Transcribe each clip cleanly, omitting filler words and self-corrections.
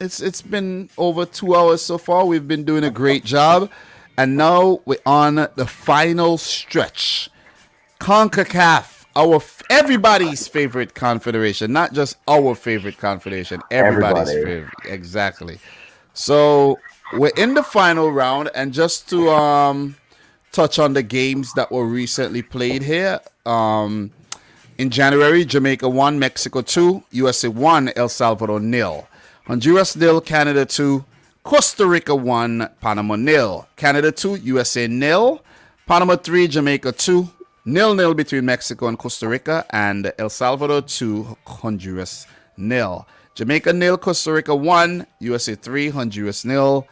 It's been over 2 hours so far. We've been doing a great job, and now we're on the final stretch. CONCACAF, everybody's favorite confederation, not just our favorite confederation. Everybody's Everybody. favorite, exactly. So we're in the final round, and just to touch on the games that were recently played here. In January, Jamaica 1, Mexico 2, USA 1, El Salvador nil. Honduras nil, Canada 2, Costa Rica 1, Panama nil. Canada 2, USA nil. Panama 3, Jamaica 2, 0-0 between Mexico and Costa Rica, and El Salvador 2, Honduras nil. Jamaica nil, Costa Rica 1, USA 3, Honduras nil.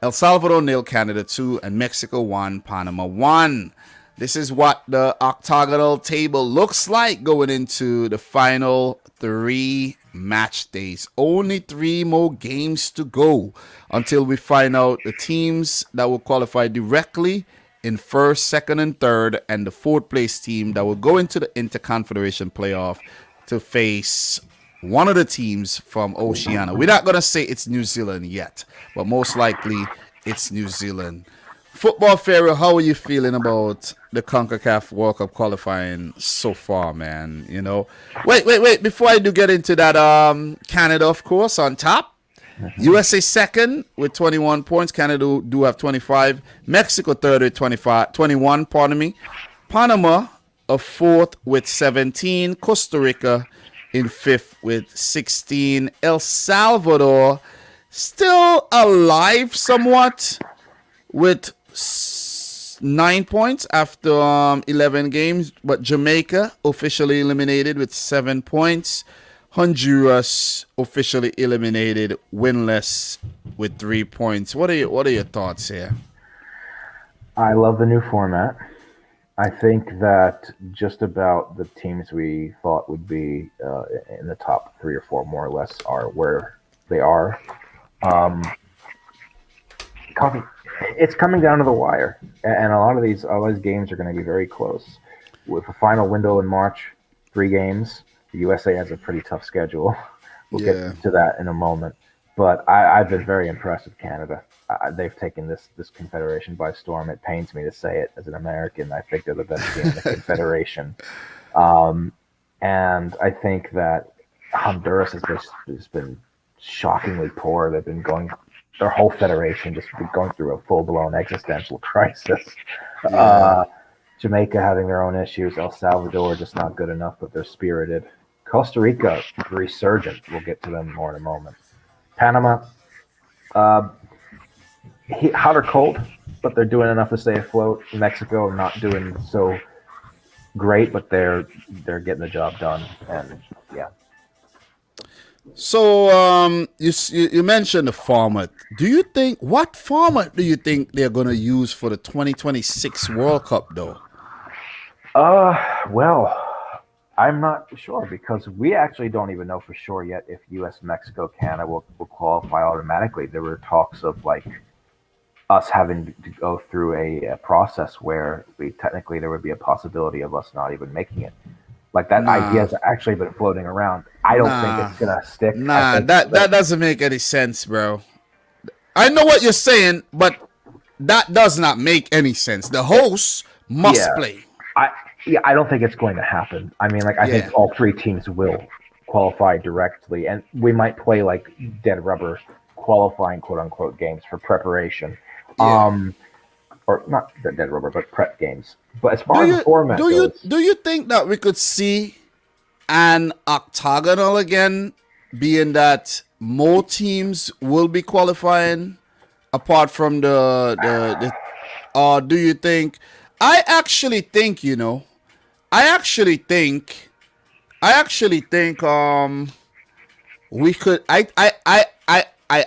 El Salvador nil, Canada 2, and Mexico 1, Panama 1. This is what the octagonal table looks like going into the final 3 match days. Only 3 more games to go until we find out the teams that will qualify directly in first, second, and third, and the 4th place team that will go into the Interconfederation playoff to face one of the teams from Oceania. We're not going to say it's New Zealand yet, but most likely it's New Zealand. Football Pharaoh, how are you feeling about the CONCACAF World Cup qualifying so far, man? You know, wait. Before I do get into that, Canada, of course, on top. USA second with 21 points. Canada do have 25. Mexico third with 21, pardon me. Panama a fourth with 17. Costa Rica in fifth with 16. El Salvador still alive somewhat with 9 points after 11 games, but Jamaica officially eliminated with 7 points. Honduras officially eliminated, winless with 3 points. What are your thoughts here? I love the new format. I think that just about the teams we thought would be in the top 3 or 4, more or less, are where they are. It's coming down to the wire, and a lot of these games are going to be very close. With a final window in March, 3 games. The USA has a pretty tough schedule. We'll get to that in a moment. But I've been very impressed with Canada. They've taken this confederation by storm. It pains me to say it as an American. I think they're the best team in the confederation. And I think that Honduras has just been shockingly poor. They've been their whole federation just been going through a full-blown existential crisis. Jamaica having their own issues. El Salvador just not good enough, but they're spirited. Costa Rica, resurgent. We'll get to them more in a moment. Panama, hot or cold, but they're doing enough to stay afloat. Mexico not doing so great, but they're getting the job done. And yeah. So you mentioned the format. What format do you think they're going to use for the 2026 World Cup, though? Well, I'm not sure because we actually don't even know for sure yet if U.S., Mexico, Canada will qualify automatically. There were talks of like us having to go through a process where there would be a possibility of us not even making it. Like that idea has actually been floating around. I don't think it's gonna stick. That doesn't make any sense, bro. I know what you're saying, but that does not make any sense. The hosts must play. I don't think it's going to happen. I mean, I think all 3 teams will qualify directly, and we might play like dead rubber qualifying quote unquote games for preparation. Or not dead rubber, but prep games. But as far as the format goes, do you think that we could see an octagonal again, being that more teams will be qualifying apart from the or do you think? I actually think we could. I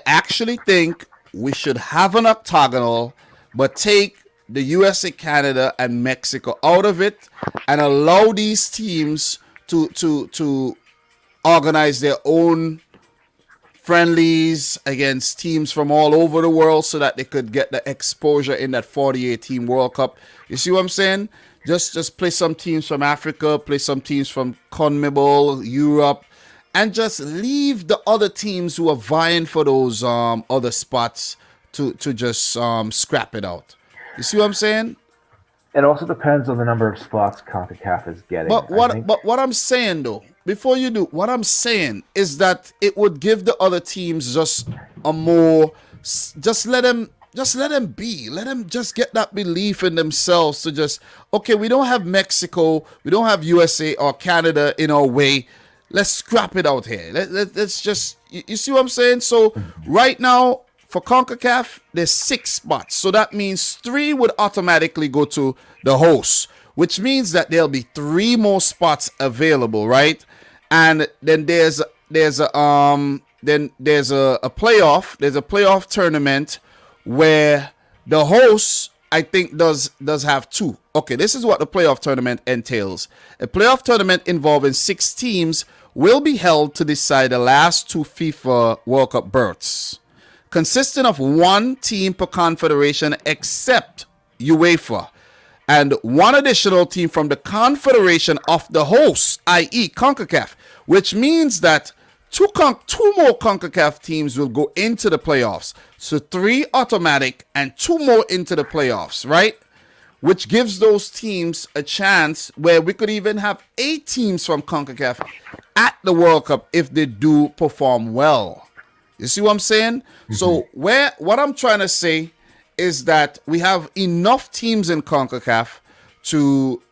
actually think we should have an octagonal, but take the USA, Canada, and Mexico out of it and allow these teams to organize their own friendlies against teams from all over the world so that they could get the exposure in that 48-team World Cup. You see what I'm saying? Just play some teams from Africa, play some teams from CONMEBOL, Europe, and just leave the other teams who are vying for those other spots to just scrap it out. You see what I'm saying? It also depends on the number of spots CONCACAF is getting. I think. But what I'm saying though, before you do, what I'm saying is that it would give the other teams just a more, just let them be, let them just get that belief in themselves to just, okay, we don't have Mexico, we don't have USA or Canada in our way. Let's scrap it out here. Let's just, you see what I'm saying? So right now, for CONCACAF, there's 6 spots. So that means 3 would automatically go to the host, which means that there'll be 3 more spots available, right? And then there's a playoff. There's a playoff tournament where the host, I think, does have 2. Okay, this is what the playoff tournament entails. A playoff tournament involving 6 teams will be held to decide the last 2 FIFA World Cup berths, consisting of 1 team per confederation except UEFA, and 1 additional team from the confederation of the host, i.e. CONCACAF, which means that 2 more CONCACAF teams will go into the playoffs. So 3 automatic and 2 more into the playoffs, right? Which gives those teams a chance where we could even have 8 teams from CONCACAF at the World Cup if they do perform well. You see what I'm saying? Mm-hmm. So what I'm trying to say is that we have enough teams in CONCACAF to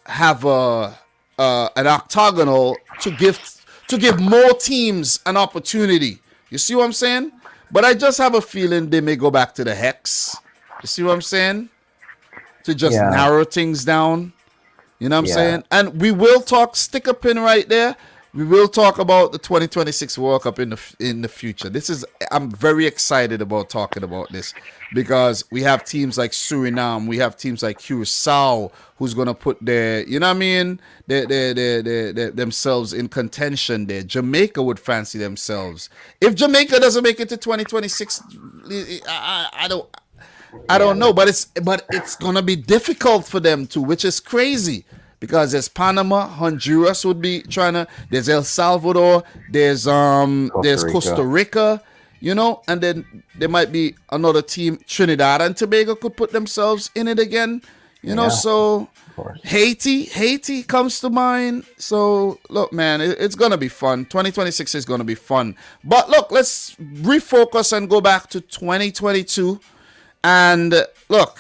have an octagonal to give more teams an opportunity. You see what I'm saying? But I just have a feeling they may go back to the hex. You see what I'm saying? To just narrow things down. You know what I'm saying? And we will talk, stick a pin right there. We will talk about the 2026 World Cup in the future. I'm very excited about talking about this because we have teams like Suriname, we have teams like Curacao who's gonna put their, you know what I mean, their themselves in contention there. Jamaica would fancy themselves. If Jamaica doesn't make it to 2026, I don't know, but it's gonna be difficult for them too, which is crazy. Because there's Panama, Honduras would be trying to. There's El Salvador. There's Costa Rica, you know, and then there might be another team. Trinidad and Tobago could put themselves in it again, you know. So Haiti comes to mind. So look, man, it's gonna be fun. 2026 is gonna be fun. But look, let's refocus and go back to 2022. And look.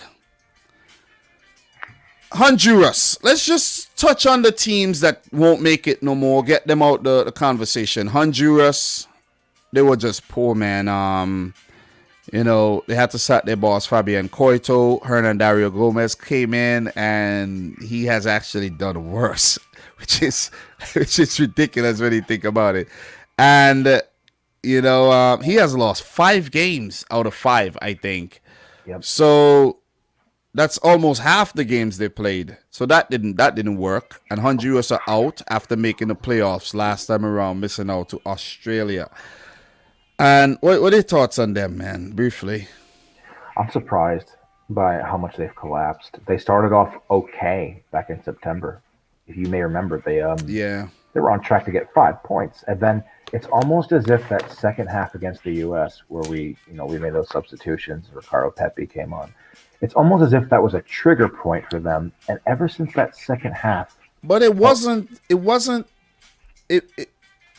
Honduras. Let's just touch on the teams that won't make it no more. Get them out the conversation. Honduras, they were just poor, man. You know, they had to sack their boss Fabian Coito. Hernan Dario Gomez came in, and he has actually done worse, which is ridiculous when you think about it. And you know, he has lost 5 games out of 5, I think. Yep. So that's almost half the games they played. So that didn't work. And Honduras are out after making the playoffs last time around, missing out to Australia. And what are your thoughts on them, man? Briefly. I'm surprised by how much they've collapsed. They started off okay back in September. If you may remember, they were on track to get 5 points. And then it's almost as if that second half against the US where we made those substitutions, Ricardo Pepi came on. It's almost as if that was a trigger point for them, and ever since that second half. But it wasn't.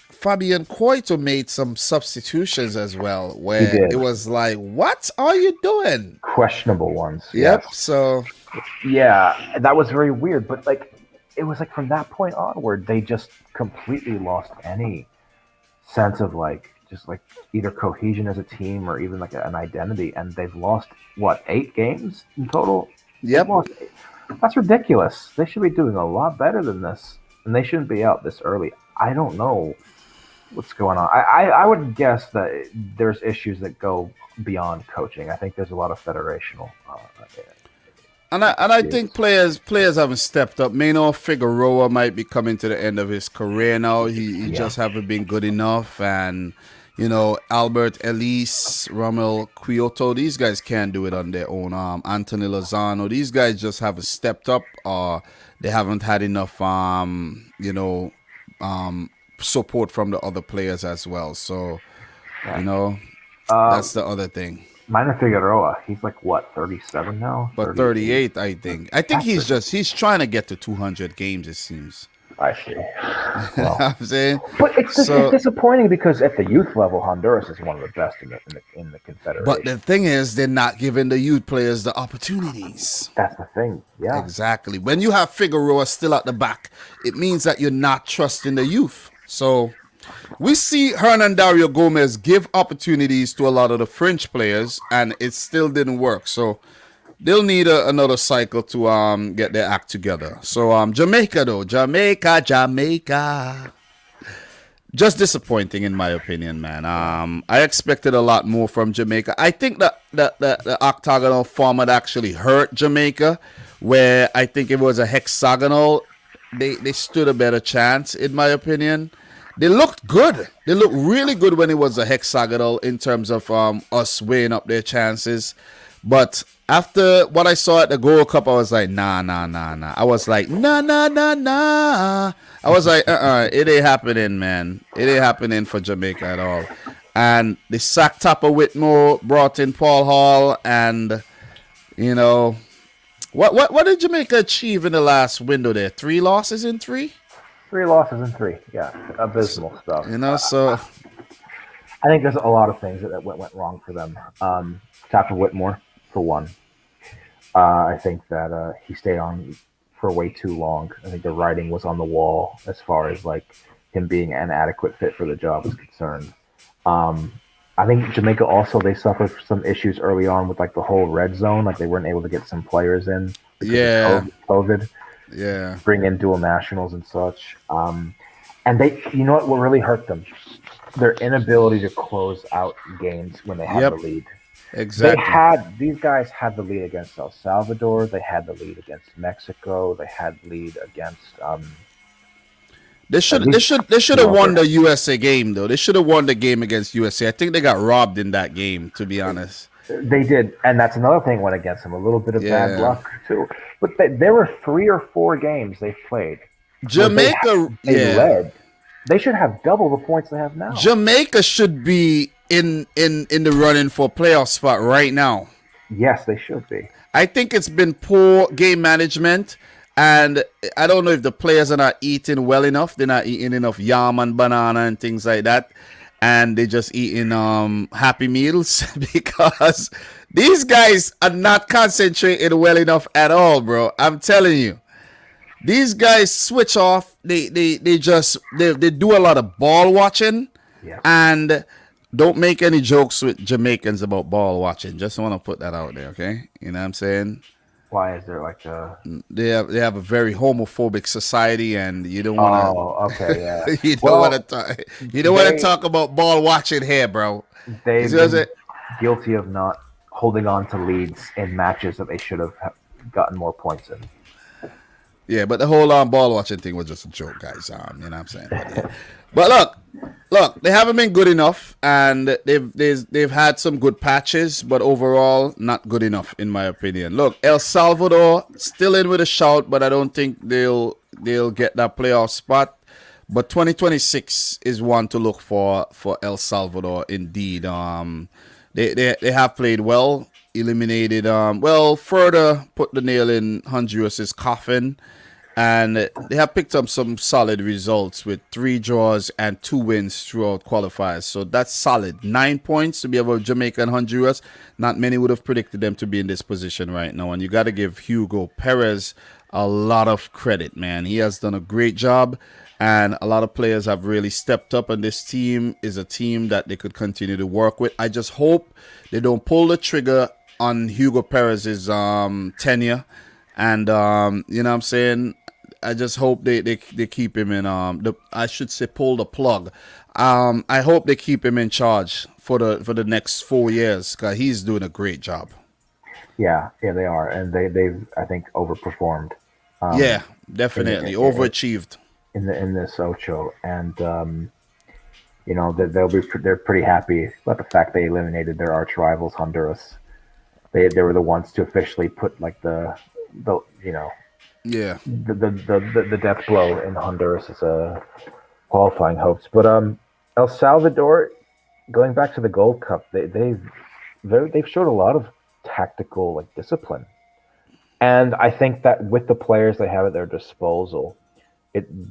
Fabian Coito made some substitutions as well, where it was like, "What are you doing?" Questionable ones. Yep. Yes. So. Yeah, that was very weird. But it was like from that point onward, they just completely lost any sense of just either cohesion as a team or even an identity, and they've lost 8 games in total. Yep. That's ridiculous. They should be doing a lot better than this, and they shouldn't be out this early. I don't know what's going on. I would guess that there's issues that go beyond coaching. I think there's a lot of federational. And I think players haven't stepped up. Maynor Figueroa might be coming to the end of his career now. He just haven't been good enough. And, you know, Albert Elise, Romel Quioto, these guys can't do it on their own. Anthony Lozano, these guys just haven't stepped up. They haven't had enough, support from the other players as well. So, Yeah. you know, Uh, that's the other thing. Minor Figueroa, he's like what, 37 now, But 38. 38, I think. I think That's he's trying to get to 200 games. It seems. I see. You know what Well, I'm saying? but it's So, disappointing because at the youth level, Honduras is one of the best in the but the Confederation. thing is, they're not giving the youth players the opportunities. That's the thing. Yeah. Exactly. When you have Figueroa still at the back, it means that you're not trusting the youth. So we see Hernan Dario Gomez give opportunities to a lot of the French players, and it still didn't work. So they'll need another cycle to get their act together. So Jamaica though, Jamaica. Just disappointing in my opinion, man. I expected a lot more from Jamaica. I think that the octagonal format actually hurt Jamaica, where I think if it was a hexagonal, they stood a better chance, in my opinion. They looked good. They looked really good when it was a hexagonal in terms of us weighing up their chances. But after what I saw at the Gold Cup, I was like, nah, nah, nah, nah. I was like, nah, nah, nah, nah. I was like, it ain't happening, man. It ain't happening for Jamaica at all. And they sacked Tapa Whitmore, brought in Paul Hall, and you know, what did Jamaica achieve in the last window there? 3 losses in 3? 3 losses in 3. Yeah, abysmal stuff. So I think there's a lot of things that went wrong for them. Tapper Whitmore, for one. I think that he stayed on for way too long. I think the writing was on the wall as far as like him being an adequate fit for the job is concerned. Um, I think Jamaica also they suffered some issues early on with like the whole red zone, like they weren't able to get some players in because yeah, of COVID, yeah, bring in dual nationals and such. And they, you know what really hurt them? Their inability to close out games when they had the yep, lead. exactly. These guys had the lead against El Salvador. They had the lead against Mexico. They had lead against They at should they least should they should two have won other. the USA game though. They should have won the game against USA. I think they got robbed in that game, to be honest. They did, and that's another thing went against them. A little bit of bad Yeah. luck too. But there were 3 or 4 games they've played where Jamaica, they yeah. led. They should have double the points they have now. Jamaica should be in the running for playoff spot right now. Yes, they should be. I think it's been poor game management, and I don't know if the players are not eating well enough. They're not eating enough yam and banana and things like that, and they're just eating Happy Meals because these guys are not concentrating well enough at all, bro. I'm telling you. These guys switch off. They just they do a lot of ball watching, Yeah. and don't make any jokes with Jamaicans about ball watching. Just want to put that out there, okay? You know what I'm saying? Why is there like a? They have a very homophobic society, and you don't want Oh, okay, yeah. to you don't want to Well, talk you don't want to they talk about ball watching here, bro. You they've see what I'm been saying? guilty of not holding on to leads in matches that they should have gotten more points in. Yeah, but the whole ball watching thing was just a joke, guys. You know what I'm saying? But look, they haven't been good enough, and they've had some good patches, but overall not good enough in my opinion. Look, El Salvador still in with a shout, but I don't think they'll get that playoff spot. But 2026 is one to look for El Salvador indeed. They have played well, eliminated further put the nail in Honduras's coffin, and they have picked up some solid results with 3 draws and 2 wins throughout qualifiers. So that's solid. 9 points to be able Jamaica and Honduras. Not many would have predicted them to be in this position right now, and you got to give Hugo Perez a lot of credit, man. He has done a great job, and a lot of players have really stepped up, and this team is a team that they could continue to work with. I just hope they don't pull the trigger on Hugo Perez's tenure, and you know what I'm saying. I just hope they keep him in I should say pull the plug. I hope they keep him in charge for the next 4 years because he's doing a great job. Yeah, they are, and they've I think overperformed. Yeah, Um, in definitely the, overachieved. in this Ocho, and you know that they're pretty happy about the fact they eliminated their arch rivals Honduras. They were the ones to officially put like the you know Yeah, the death blow in Honduras' qualifying hopes. But El Salvador, going back to the Gold Cup, they've showed a lot of tactical like discipline, and I think that with the players they have at their disposal,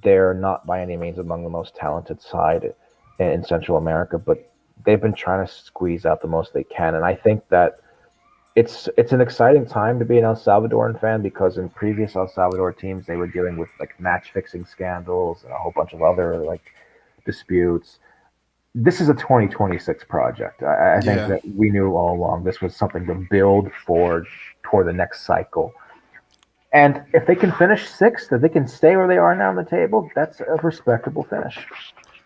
they're not by any means among the most talented side in Central America, but they've been trying to squeeze out the most they can, and I think that it's an exciting time to be an El Salvadoran fan because in previous El Salvador teams they were dealing with like match fixing scandals and a whole bunch of other like disputes. This is a 2026 project. I think Yeah. that we knew all along this was something to build for toward the next cycle. And if they can finish sixth, if they can stay where they are now on the table, that's a respectable finish.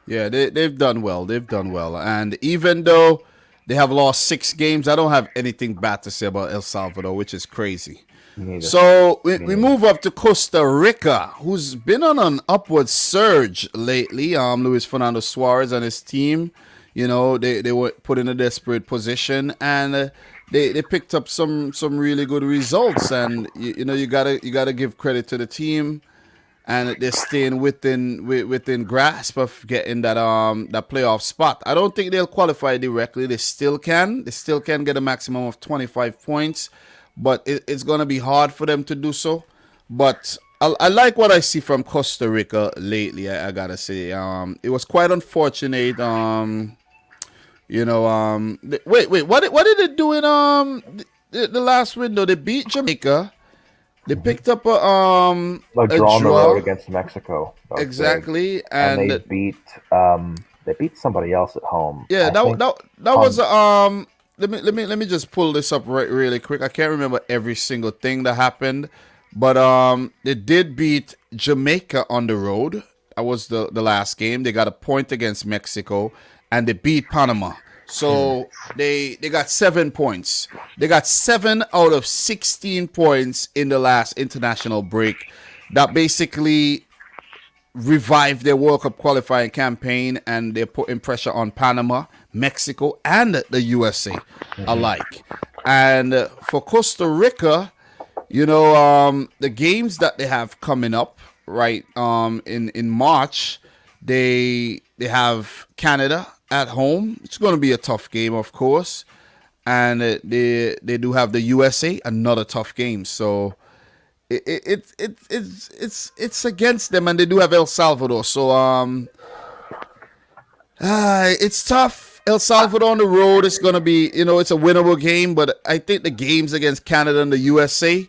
Yeah, they've done well. They've done well. And even though they have lost 6 games, I don't have anything bad to say about El Salvador, which is crazy. Me neither. So we Me neither. move up to Costa Rica, who's been on an upward surge lately. Luis Fernando Suarez and his team, they were put in a desperate position, and they picked up some really good results. And you gotta give credit to the team, and they're staying within grasp of getting that playoff spot. I don't think they'll qualify directly. They still can. They still can get a maximum of 25 points, but it's gonna be hard for them to do so. But I like what I see from Costa Rica lately. I gotta say, it was quite unfortunate. Wait, what did they do in the last window? They beat Jamaica. They Mhm. picked up Like a draw on the road draw. against Mexico. That was big. Exactly, And and they beat somebody else at home. yeah, I think that was Hon- let me just pull this up right really quick. I can't remember every single thing that happened, but they did beat Jamaica on the road. That was the last game. They got a point against Mexico, and they beat Panama. mm, So they got 7 points. They got 7 out of 16 points in the last international break. That basically revived their World Cup qualifying campaign, and they're putting pressure on Panama, Mexico, and the USA mhm. alike. And for Costa Rica, the games that they have coming up, right, in March, they have Canada at home. It's going to be a tough game, of course, and they do have the USA, another tough game. So it's against them, and they do have El Salvador. So it's tough. El Salvador on the road is gonna be, it's a winnable game, but I think the games against Canada and the USA,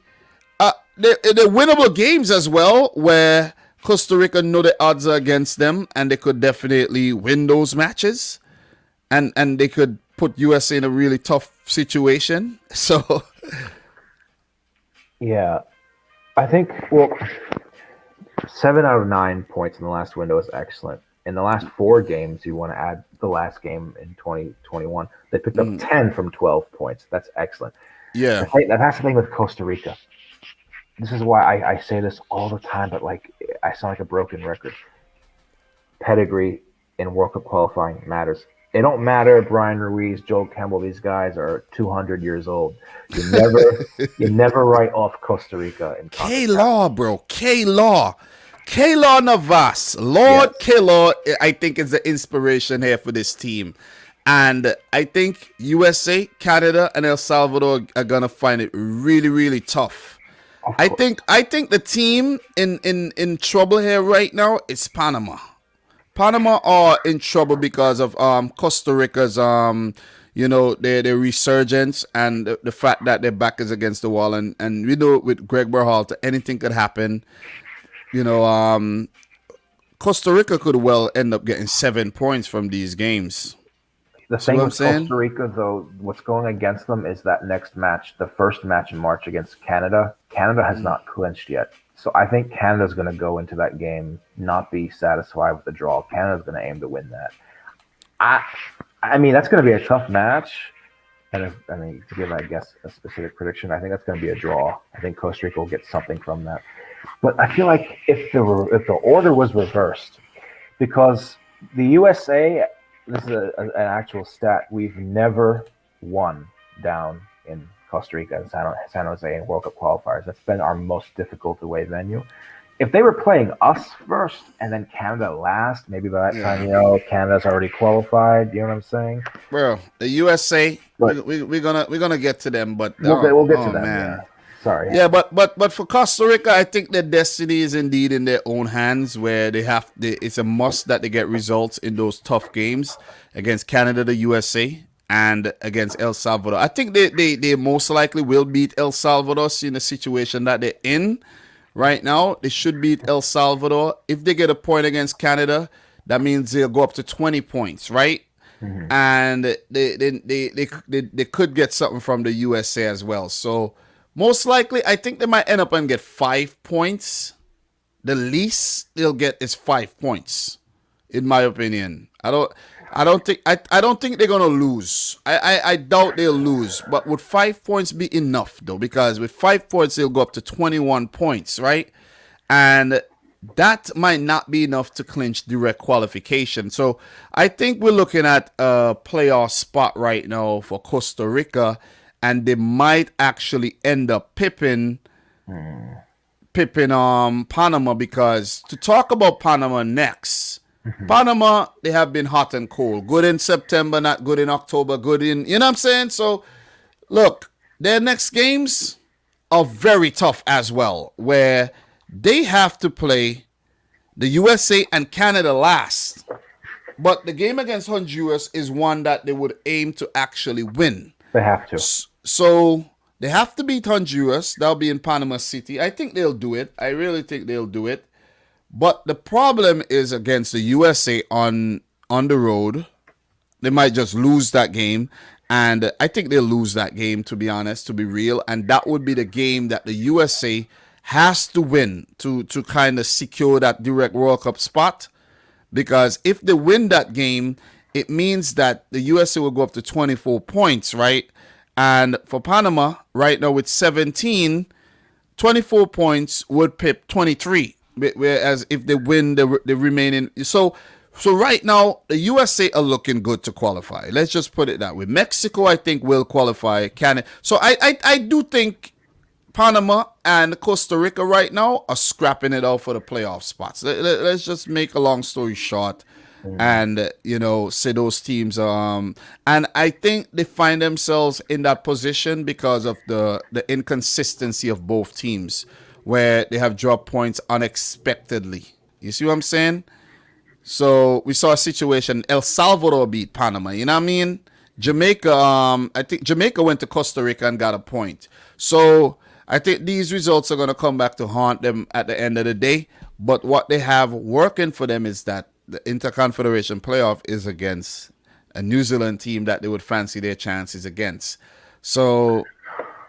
they're winnable games as well, where Costa Rica know the odds are against them, and they could definitely win those matches, and they could put USA in a really tough situation. So Yeah, I think well, 7 out of 9 points in the last window is excellent. In the last 4 games, you want to add the last game in 2021, they picked up 10 from 12 points. That's excellent. yeah, That's the thing with Costa Rica. This is why I say this all the time, but like I sound like a broken record. Pedigree in World Cup qualifying matters. It don't matter if Brian Ruiz, Joel Campbell, these guys are 200 years old. You never, you never write off Costa Rica in K CONCACAF. Law, bro. K Law. K Law Navas. Lord Yes. K Law, I think, is the inspiration here for this team. And I think USA, Canada, and El Salvador are gonna find it really, really tough. Of I course. think I think the team in trouble here right now is Panama. Panama are in trouble because of Costa Rica's their resurgence, and the fact that their back is against the wall, and we know with Greg Berhalter anything could happen. You know, Costa Rica could well end up getting 7 points from these games. The See thing what I'm with saying? Costa Rica, though, what's going against them is that next match, the first match in March against Canada. Canada has not clinched yet. So I think Canada's going to go into that game not be satisfied with the draw. Canada's going to aim to win that. I, I mean, that's going to be a tough match. And to give, I guess, a specific prediction, I think that's going to be a draw. I think Costa Rica will get something from that. But I feel like if the order was reversed, because the USA, this is an actual stat, we've never won down in Costa Rica and San Jose in World Cup qualifiers. That's been our most difficult away venue. if they were playing us first and then Canada last, maybe by that time, Yeah, Canada's already qualified. You know what I'm saying? bro. The USA, But we're gonna get to them, but we'll get to oh them. Yeah. man. Sorry. Yeah, but for Costa Rica, I think their destiny is indeed in their own hands, where it's a must that they get results in those tough games against Canada, the USA, and against El Salvador. I think they most likely will beat El Salvador in the situation that they're in right now. They should beat El Salvador. If they get a point against Canada, that means they'll go up to 20 points, right? Hmm. And they could get something from the USA as well. So most likely, I think they might end up and get 5 points. The least they'll get is 5 points, in my opinion. I don't think they're gonna lose. I doubt they'll lose. But would 5 points be enough though? Because with 5 points they'll go up to 21 points, right? And that might not be enough to clinch direct qualification. So I think we're looking at a playoff spot right now for Costa Rica, and they might actually end up pipping Panama, because to talk about Panama next. Panama, they have been hot and cold. Good in September, not good in October, good in, you know what I'm saying? So look, their next games are very tough as well, where they have to play the USA and Canada last. But the game against Honduras is one that they would aim to actually win. They have to. So they have to beat Honduras. That'll be in Panama City. I think they'll do it. I really think they'll do it. But the problem is against the USA on the road. They might just lose that game. And I think they'll lose that game, to be honest, to be real. And that would be the game that the USA has to win to kind of secure that direct World Cup spot. Because if they win that game, it means that the USA will go up to 24 points, right? And for Panama, right now with 17, 24 points would pip 23. Whereas if they win the remaining, so right now the USA are looking good to qualify. Let's just put it that way. Mexico, I think, will qualify. Canada. So I do think Panama and Costa Rica right now are scrapping it out for the playoff spots. Let's just make a long story short, and say those teams. And I think they find themselves in that position because of the inconsistency of both teams, where they have dropped points unexpectedly. You see what I'm saying? So we saw a situation. El Salvador beat Panama. You know what I mean? Jamaica. I think Jamaica went to Costa Rica and got a point. So I think these results are going to come back to haunt them at the end of the day. But what they have working for them is that the Interconfederation playoff is against a New Zealand team that they would fancy their chances against. So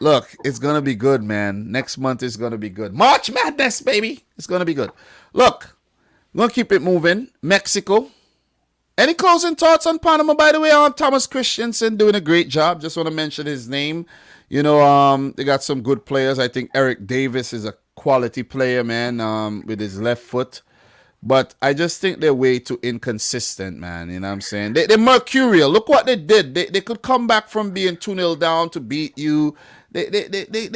look, it's going to be good, man. Next month is going to be good. March Madness, baby. It's going to be good. Look, I'm going to keep it moving. Mexico. Any closing thoughts on Panama, by the way? Thomas Christensen doing a great job. Just want to mention his name. They got some good players. I think Eric Davis is a quality player, man, with his left foot. But I just think they're way too inconsistent, man. You know what I'm saying? They're mercurial. Look what they did. They could come back from being 2-0 down to beat you. They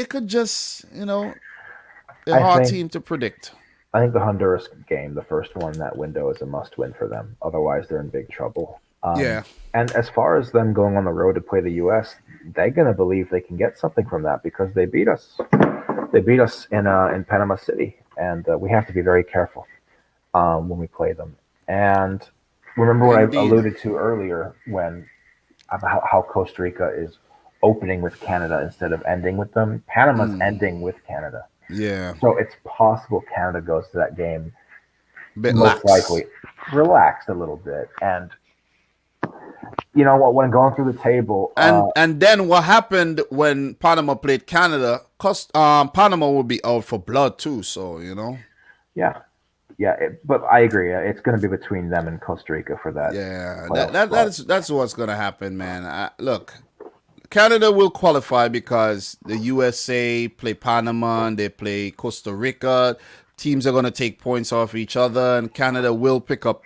could just, they're a I hard think team to predict. I think the Honduras game, the first one, that window is a must-win for them. Otherwise, they're in big trouble. Yeah. And as far as them going on the road to play the U.S., they're gonna believe they can get something from that because they beat us. They beat us in Panama City, and we have to be very careful when we play them. And remember what I Indeed. alluded to earlier when about how Costa Rica is opening with Canada instead of ending with them. Panama's ending with Canada. Yeah. So it's possible Canada goes to that game Bit most lax. likely relaxed a little bit. And you know what? When going through the table, And then what happened when Panama played Canada? Panama will be out for blood too. So yeah, yeah. But I agree. It's going to be between them and Costa Rica for that yeah, playoff spot. that's what's gonna happen, man. Look, Canada will qualify because the USA play Panama and they play Costa Rica. Teams are gonna take points off each other, and Canada will pick up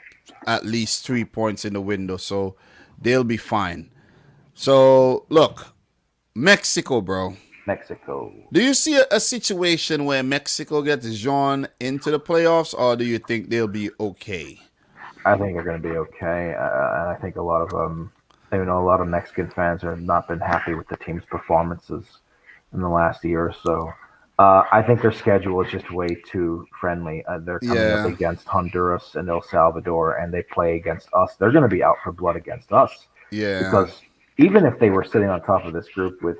at least 3 points in the window, so they'll be fine. So look, Mexico, bro. Mexico. Do you see a situation where Mexico gets drawn into the playoffs, or do you think they'll be okay? I think they're going to be okay, and I think a lot of a lot of Mexican fans have not been happy with the team's performances in the last year or so. I think their schedule is just way too friendly. They're coming up Yeah, against Honduras and El Salvador, and they play against us. They're going to be out for blood against us yeah, because even if they were sitting on top of this group with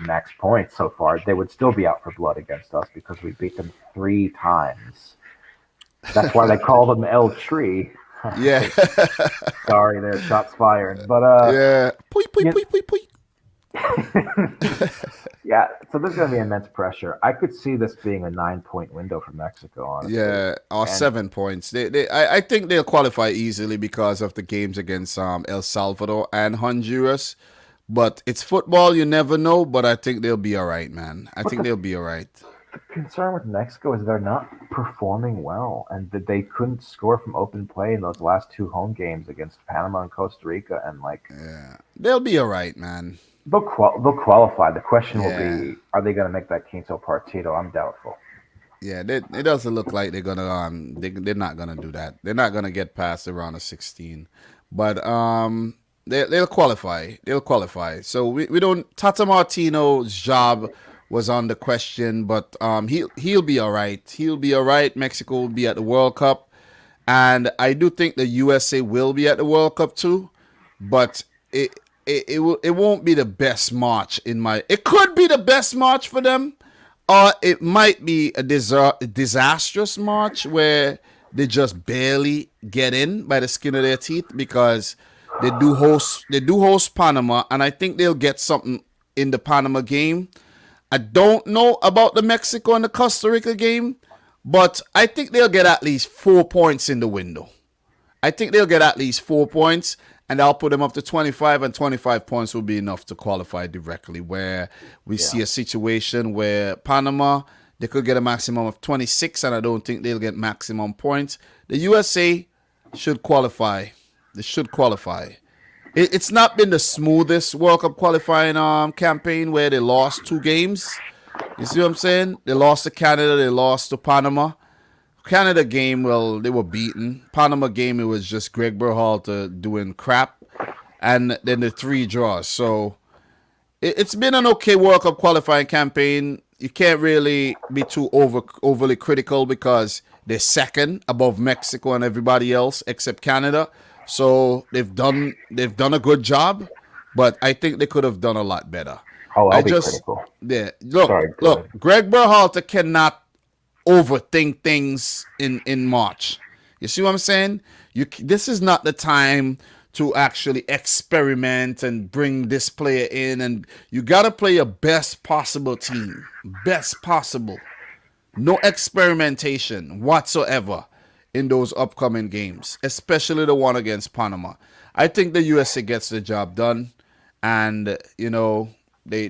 max points so far, they would still be out for blood against us because we beat them 3 times. That's why they call them El Tree. yeah, Sorry, there, shots fired. But yeah. Pui, pui, you pui, pui, pui. yeah. So there's going to be immense pressure. I could see this being a 9 point window for Mexico, honestly. Yeah, or And 7 points. I think they'll qualify easily because of the games against El Salvador and Honduras. But it's football, you never know. But I think they'll be all right, man. I but think they'll be all right. the concern with Mexico is they're not performing well, and that they couldn't score from open play in those last 2 home games against Panama and Costa Rica. And like Yeah, they'll be all right, man. they'll qualify. The question will Yeah, be, are they going to make that Quinto Partido? I'm doubtful. yeah. It doesn't look like they're gonna they're not gonna do that. They're not gonna get past the round of 16. But they'll qualify. They'll qualify. So we don't. Tata Martino's job was on the question, but he'll be all right. He'll be all right. Mexico will be at the World Cup, and I do think the USA will be at the World Cup too. But it won't be the best March in my. It could be the best March for them, or it might be a disastrous March where they just barely get in by the skin of their teeth because they do host Panama, and I think they'll get something in the Panama game. I don't know about the Mexico and the Costa Rica game, but I think they'll get at least 4 points in the window. I think they'll get at least 4 points, and I'll put them up to 25, and 25 points will be enough to qualify directly. Where we Yeah. see a situation where Panama, they could get a maximum of 26, and I don't think they'll get maximum points. The USA should qualify. They should qualify. It's not been the smoothest World Cup qualifying campaign where they lost 2 games. You see what I'm saying? They lost to Canada, they lost to Panama. Canada game, well, they were beaten. Panama game, it was just Greg Berhalter doing crap, and then the 3 draws. So it's been an okay World Cup qualifying campaign. You can't really be too overly critical because they're second above Mexico and everybody else except Canada. So they've done a good job, but I think they could have done a lot better. Oh, I'll I be just critical. yeah Sorry, go look. ahead. Greg Berhalter cannot overthink things in March. You see what I'm saying? This is not the time to actually experiment and bring this player in, and you got to play your best possible team, best possible. No experimentation whatsoever in those upcoming games, especially the one against Panama. I think the USA gets the job done, and they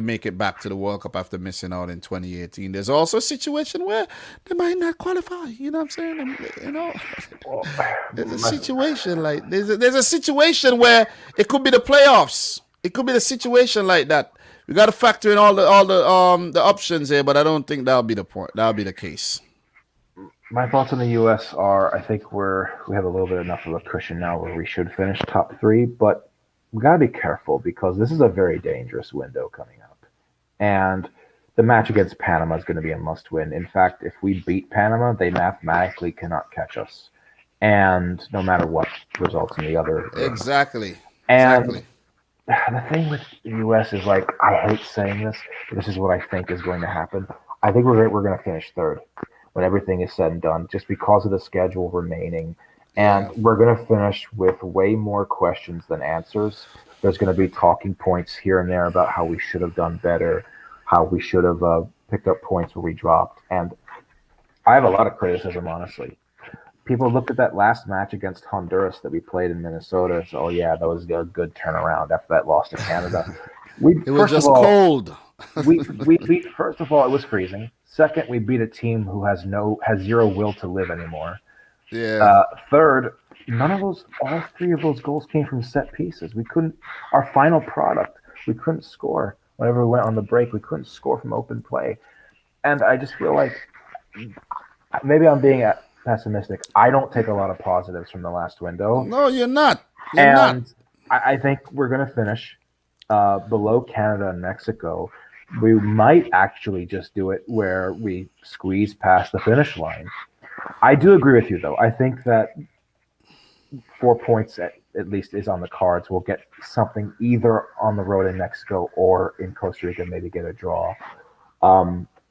make it back to the World Cup after missing out in 2018. There's also a situation where they might not qualify. You know what I'm saying? Well, There's a my, situation like there's a situation where it could be the playoffs. It could be the situation like that. We got to factor in all the options here, but I don't think that'll be the point. That'll be the case. my thoughts on the U.S. are, I think we have a little bit enough of a cushion now where we should finish top three, but we got to be careful because this is a very dangerous window coming up. And the match against Panama is going to be a must win. In fact, if we beat Panama, they mathematically cannot catch us. And no matter what results in the other games. Exactly. And Exactly. the thing with the U.S. is like, I hate saying this, but this is what I think is going to happen. I think we're going to finish third when everything is said and done, just because of the schedule remaining. And Yeah. we're going to finish with way more questions than answers. There's going to be talking points here and there about how we should have done better, how we should have picked up points where we dropped. And I have a lot of criticism, honestly. People looked at that last match against Honduras that we played in Minnesota and said, "Oh yeah, that was a good turnaround after that loss to Canada." We It was first of just all, cold. we beat. First of all, it was freezing. Second, we beat a team who has zero will to live anymore. Yeah. Third, all 3 of those goals came from set pieces. We couldn't. Our final product, we couldn't score. whenever we went on the break, we couldn't score from open play. And I just feel like maybe I'm being pessimistic. I don't take a lot of positives from the last window, No, you're not. You're not. and I think we're going to finish below Canada and Mexico. We might actually just do it where we squeeze past the finish line. I do agree with you, though. I think that 4 points at least is on the cards. We'll get something either on the road in Mexico or in Costa Rica, maybe get a draw.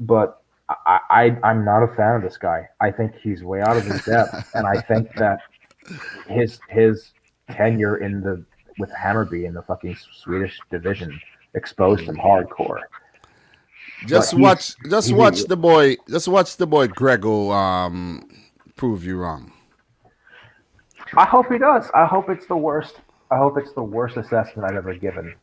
But I'm not a fan of this guy. I think he's way out of his depth, and I think that his tenure in the with Hammarby in the fucking Swedish division exposed him hardcore. But Just watch the boy. Just watch the boy Grego prove you wrong. I hope he does. I hope it's the worst. I hope it's the worst assessment I've ever given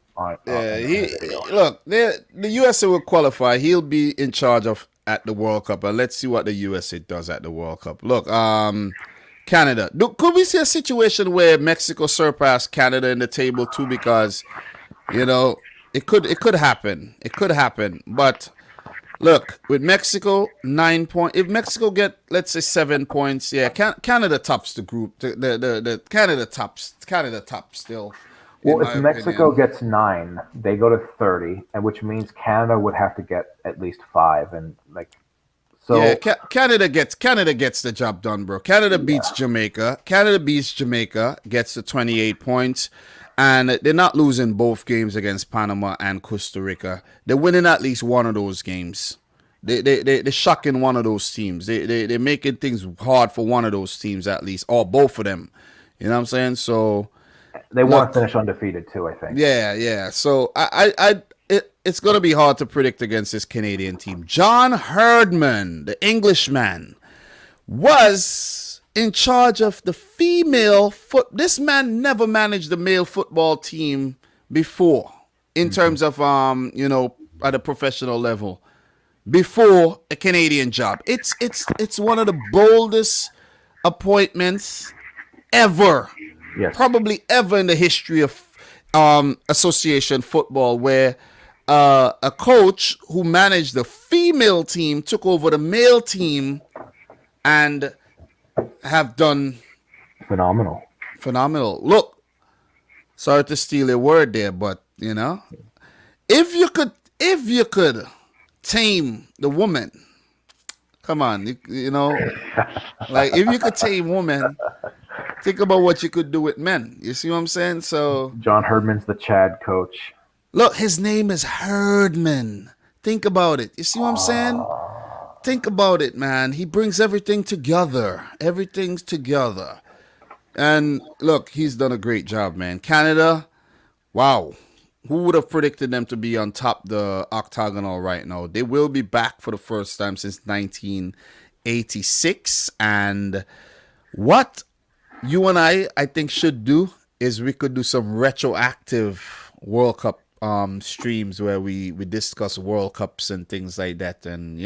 Yeah, in a video. look. The USA will qualify. He'll be in charge of at the World Cup, and let's see what the USA does at the World Cup. Look, Canada. Could we see a situation where Mexico surpassed Canada in the table too? Because it could happen. It could happen. But look, with Mexico 9 point, if Mexico get let's say 7 points, yeah, Canada tops the group. The Canada tops still. In Well, my if Mexico opinion. gets 9, they go to 30, and which means Canada would have to get at least 5, and like Yeah, so. Canada gets the job done, bro. Canada beats Yeah, Jamaica. Canada beats Jamaica, gets the 28 points, and they're not losing both games against Panama and Costa Rica. They're winning at least one of those games. They're shocking one of those teams. They're making things hard for one of those teams at least, or both of them. You know what I'm saying? So they want to look, finish undefeated too. I think. yeah, yeah. So it's gonna be hard to predict against this Canadian team. John Herdman, the Englishman, was in charge of the female foot. This man never managed the male football team before, in Hmm. terms of at a professional level. Before a Canadian job, it's one of the boldest appointments ever, Yes. probably ever in the history of association football, where a coach who managed the female team took over the male team and have done Phenomenal. phenomenal. Look, sorry to steal a word there, but if you could tame the woman, come on, like if you could tame women, think about what you could do with men. You see what I'm saying? So John Herdman's the Chad coach. look, his name is Herdman. Think about it. You see what I'm saying? Think about it, man. He brings everything together. Everything's together. And look, he's done a great job, man. Canada, wow. Who would have predicted them to be on top the octagonal right now? They will be back for the first time since 1986. And what you and I think should do is we could do some retroactive World Cup streams where we discuss World Cups and things like that, and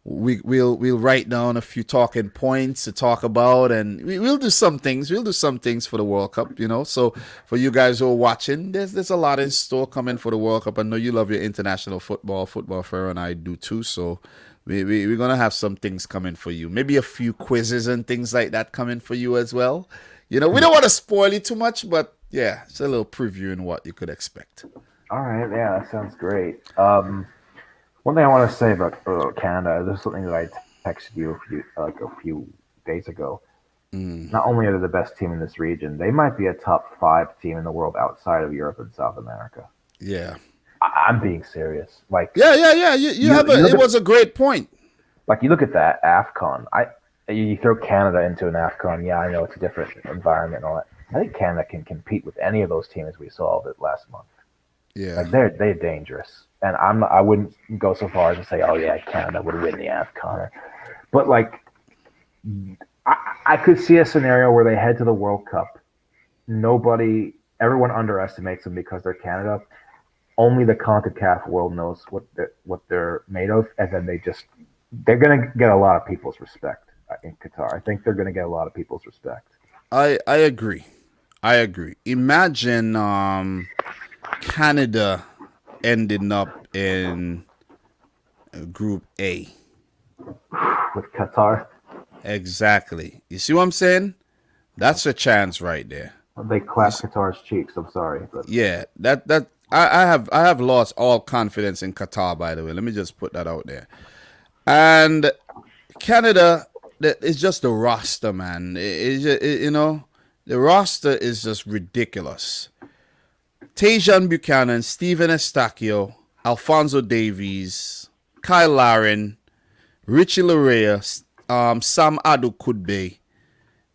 we'll write down a few talking points to talk about, and we'll do some things. We'll do some things for the World Cup, So for you guys who are watching, there's a lot in store coming for the World Cup. I know you love your international football. Football Fair and I do too. So we're gonna have some things coming for you. Maybe a few quizzes and things like that coming for you as well. We don't want to spoil you too much, but yeah, it's a little preview in what you could expect. All right, yeah, that sounds great. One thing I want to say about Canada, this is something that I texted you a few days ago. Mm, Not only are they the best team in this region, they might be a top 5 team in the world outside of Europe and South America. yeah, I'm being serious. Like yeah, yeah, yeah. You you, have you a. look It at was a great point. you look at that AFCON. You throw Canada into an AFCON. Yeah, I know it's a different environment and all that. I think Canada can compete with any of those teams we saw it last month. Yeah. Like they're dangerous, and I wouldn't go so far as to say, oh yeah, Canada would win the AFCON, but like I could see a scenario where they head to the World Cup. Everyone underestimates them because they're Canada. Only the CONCACAF world knows what they're made of, and then they're gonna get a lot of people's respect in Qatar. I think they're gonna get a lot of people's respect. I agree. I agree. Imagine Canada ending up in Group A. with Qatar. Exactly. You see what I'm saying? That's a chance right there. They You clap s- Qatar's cheeks. I'm sorry, but yeah, that I have lost all confidence in Qatar. By the way, let me just put that out there. And Canada, that is just the roster, man. The roster is just ridiculous. Tajon Buchanan, Stephen Estacio, Alfonso Davies, Kyle Larin, Richie Larea, Sam Adu Kudbe,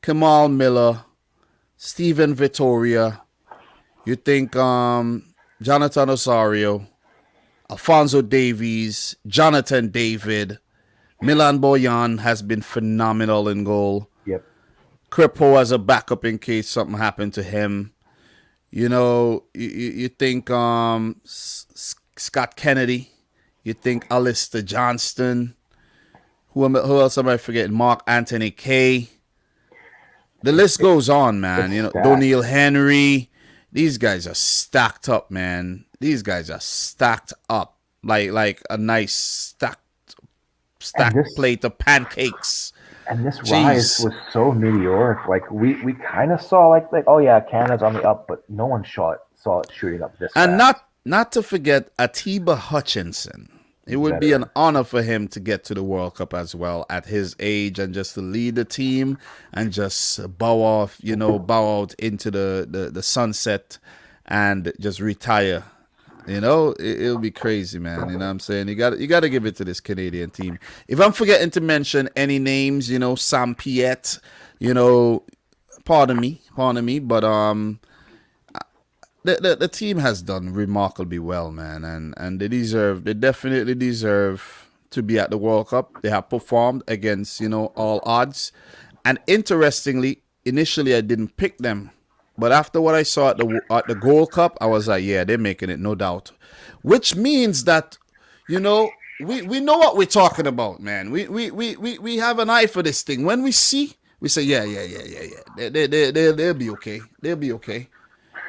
Kamal Miller, Stephen Vittoria. You think Jonathan Osorio, Alfonso Davies, Jonathan David, Milan Boyan has been phenomenal in goal. yep. Kripo as a backup in case something happened to him. You think Scott Kennedy. You think Alistair Johnston. Who else am I forgetting? Mark Anthony Kay. The list goes on, man. It's stacked. Doniel Henry. These guys are stacked up, man. These guys are stacked up like a nice And stacked this plate of pancakes. and this rise Jeez. was so meteoric. Like we kind of saw like oh yeah, Canada's on the up, but no one saw it shooting up this And fast. not to forget Atiba Hutchinson. It would be an Veteran. honor for him to get to the World Cup as well at his age and just to lead the team and just bow out into the sunset and just retire. It'll be crazy, man. You know what I'm saying? You got to give it to this Canadian team. If I'm forgetting to mention any names, Sam Piet, pardon me, but the team has done remarkably well, man, and they definitely deserve to be at the World Cup. They have performed against all odds, and interestingly, initially I didn't pick them, but after what I saw at the Gold Cup, I was like, yeah, they're making it, no doubt. Which means that we know what we're talking about, man. We have an eye for this thing. When we see, we say, yeah. They'll be okay. They'll be okay.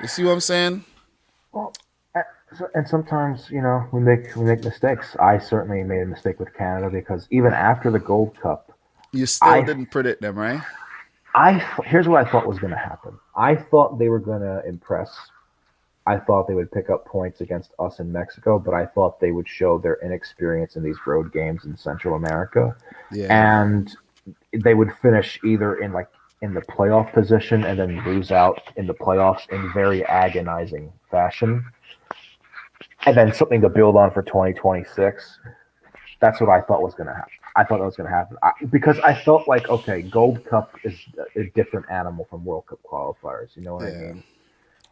You see what I'm saying? Well, and sometimes we make mistakes. I certainly made a mistake with Canada because even after the Gold Cup, You still I didn't predict them, right? here's what I thought was going to happen. I thought they were going to impress. I thought they would pick up points against us in Mexico, but I thought they would show their inexperience in these road games in Central America, Yeah. and they would finish either in the playoff position and then lose out in the playoffs in very agonizing fashion, and then something to build on for 2026. That's what I thought was going to happen. I thought that was going to happen because I felt like, okay, Gold Cup is a different animal from World Cup qualifiers. You know what I Yeah. mean?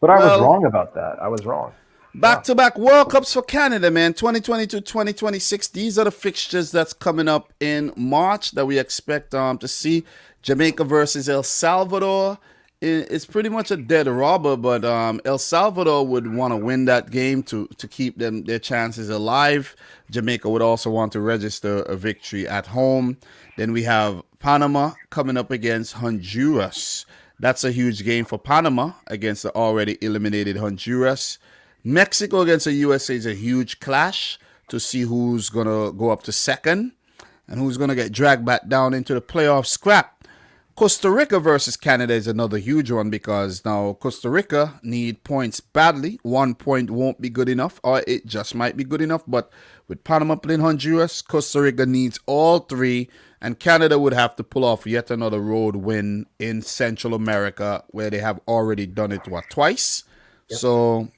But I was Well, wrong about that. I was wrong. back Yeah. to back World Cups for Canada, man. 2022, 2026. These are the fixtures that's coming up in March that we expect to see. Jamaica versus El Salvador. It's pretty much a dead rubber, but El Salvador would want to win that game to keep their chances alive. Jamaica would also want to register a victory at home. Then we have Panama coming up against Honduras. That's a huge game for Panama against the already eliminated Honduras. Mexico against the USA is a huge clash to see who's going to go up to second and who's going to get dragged back down into the playoff scrap. Costa Rica versus Canada is another huge one because now Costa Rica need points badly. 1 point won't be good enough, or it just might be good enough. But with Panama playing Honduras, Costa Rica needs all three, and Canada would have to pull off yet another road win in Central America, where they have already done it twice. Yep. So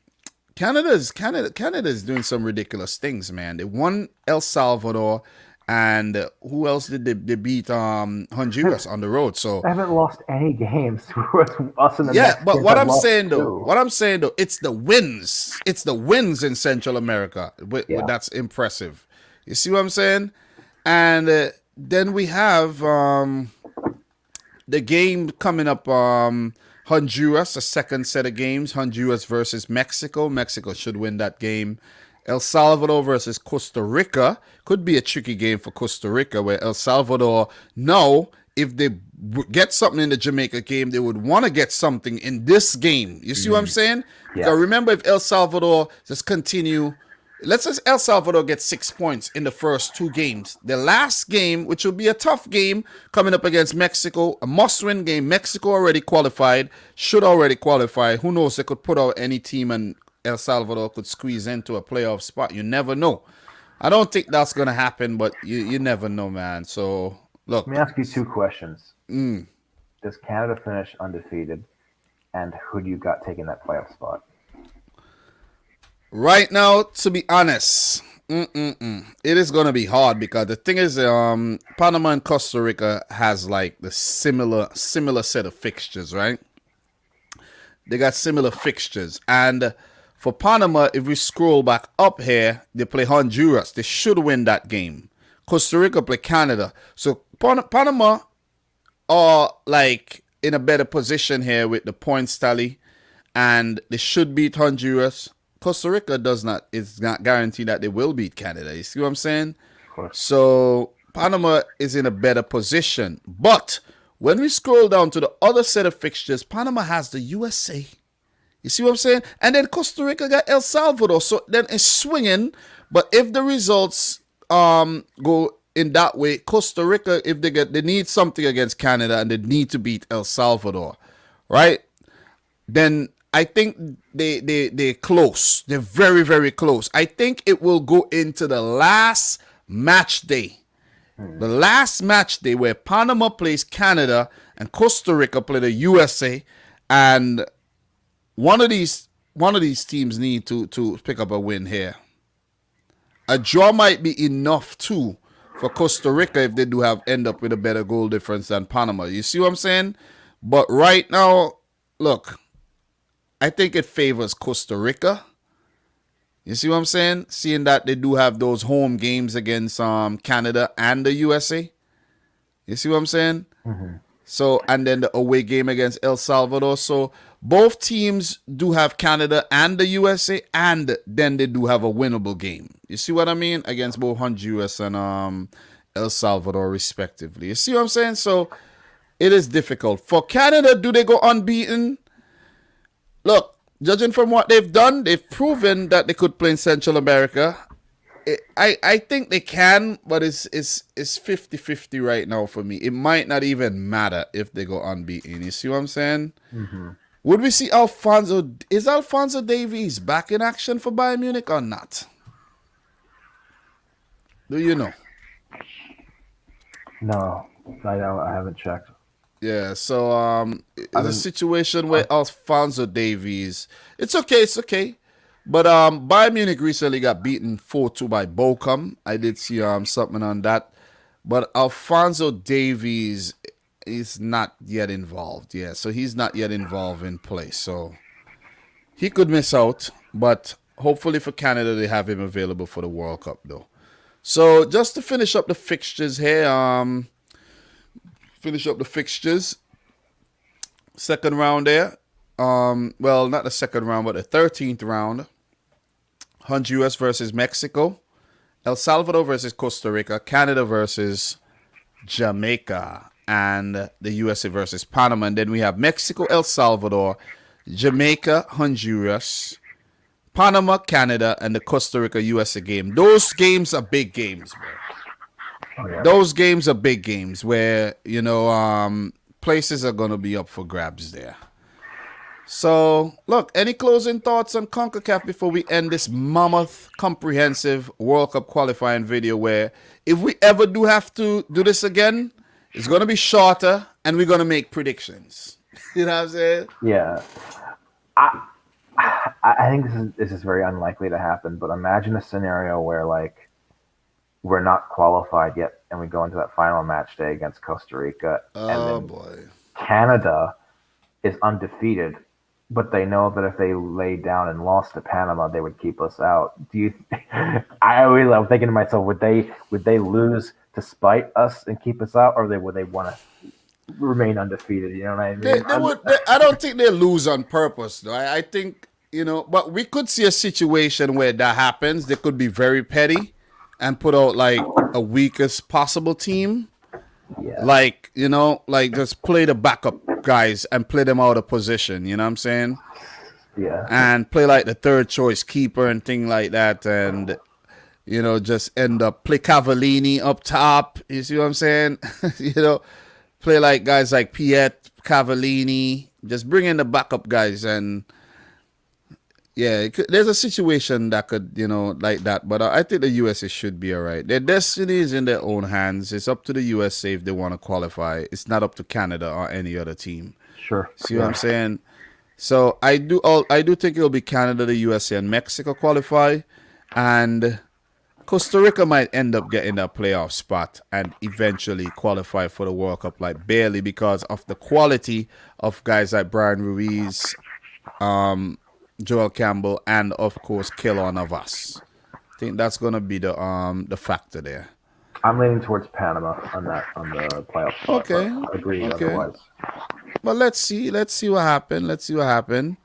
Canada's doing some ridiculous things, man. They won El Salvador, and who else did they beat? Honduras on the road. So I haven't lost any games. Us and the yeah, but Mexicans have lost what two. I'm saying though, it's the wins. It's the wins in Central America. Yeah. That's impressive. You see what I'm saying? And then we have the game coming up. Honduras, a second set of games. Honduras versus Mexico. Mexico should win that game. El Salvador versus Costa Rica could be a tricky game for Costa Rica, where El Salvador know if they get something in the Jamaica game, they would want to get something in this game. You see what I'm saying? Yeah. Because remember, if El Salvador just continue let's say El Salvador gets 6 points in the first two games. The last game, which will be a tough game, coming up against Mexico, a must-win game. Mexico already qualified, should already qualify. Who knows? They could put out any team and El Salvador could squeeze into a playoff spot. You never know. I don't think that's gonna happen, but you never know, man. So Let me look, ask you two questions. Does Canada finish undefeated? And who do you got taking that playoff spot? right now, to be honest, it is gonna be hard because the thing is, Panama and Costa Rica has like the similar set of fixtures, right? They got similar fixtures, and for Panama, if we scroll back up here, they play Honduras. They should win that game. Costa Rica play Canada, so Panama are like in a better position here with the points tally, and they should beat Honduras. Costa Rica does not. It's not guaranteed that they will beat Canada. You see what I'm saying? Of course. So Panama is in a better position. But when we scroll down to the other set of fixtures, Panama has the USA. You see what I'm saying? And then Costa Rica got El Salvador. So then it's swinging. But if the results go in that way, Costa Rica, if they need something against Canada and they need to beat El Salvador, right? Then I think they're close. They're very, very close. I think it will go into the last match day. The last match day where Panama plays Canada and Costa Rica play the USA, and one of these teams need to pick up a win here. A draw might be enough too for Costa Rica if they do end up with a better goal difference than Panama. You see what I'm saying? But right now, look, I think it favors Costa Rica. You see what I'm saying? Seeing that they do have those home games against Canada and the USA. You see what I'm saying? So, and then the away game against El Salvador. So both teams do have Canada and the USA, and then they do have a winnable game. You see what I mean? Against both Honduras and El Salvador, respectively. You see what I'm saying? So it is difficult. For Canada, do they go unbeaten? Look, judging from what they've done, they've proven that they could play in Central America. I think they can, but it's 50-50 right now for me. It might not even matter if they go unbeaten. You see what I'm saying? Would we see Alphonso? Is Alphonso Davies back in action for Bayern Munich or not? Do you know? No, I haven't checked. Yeah, so it's a situation where Alphonso Davies. It's okay. But Bayern Munich recently got beaten 4-2 by Bochum. I did see something on that. But Alphonso Davies is not yet involved. Yeah, so he's not yet involved in play. So he could miss out. But hopefully for Canada, they have him available for the World Cup, though. So just to finish up the fixtures here, second round there. Well, not the second round, but the 13th round. Honduras versus Mexico. El Salvador versus Costa Rica. Canada versus Jamaica. And the USA versus Panama. And then we have Mexico, El Salvador, Jamaica, Honduras, Panama, Canada, and the Costa Rica USA game. Those games are big games, bro. Oh, yeah. Those games are big games where, places are going to be up for grabs there. So, look, any closing thoughts on CONCACAF before we end this mammoth, comprehensive World Cup qualifying video where if we ever do have to do this again, it's going to be shorter and we're going to make predictions. You know what I'm saying? Yeah. I think this is very unlikely to happen, but imagine a scenario where, like, we're not qualified yet and we go into that final match day against Costa Rica. Oh, boy. Canada is undefeated, but they know that if they laid down and lost to Panama, they would keep us out. I'm thinking to myself, would they lose to spite us and keep us out, or would they want to remain undefeated? You know what I mean? I don't think they lose on purpose, though. I think, but we could see a situation where that happens. They could be very petty and put out like a weakest possible team. Yeah. Like, just play the backup guys and play them out of position. You know what I'm saying? Yeah. and play like the third choice keeper and thing like that, and just end up play Cavallini up top. You see what I'm saying? you know, play like guys like Piet, Cavallini, just bring in the backup guys, and yeah, there's a situation that could, like that. But I think the USA should be all right. Their destiny is in their own hands. It's up to the USA if they want to qualify. It's not up to Canada or any other team. Sure. See what I'm Yeah. saying? So I do think it'll be Canada, the USA, and Mexico qualify, and Costa Rica might end up getting that playoff spot and eventually qualify for the World Cup, like barely, because of the quality of guys like Brian Ruiz, Joel Campbell, and of course Keylor Navas. I think that's gonna be the factor there. I'm leaning towards Panama on the playoff spot, but Okay, I agree okay. otherwise. But let's see what happens. Let's see what happens.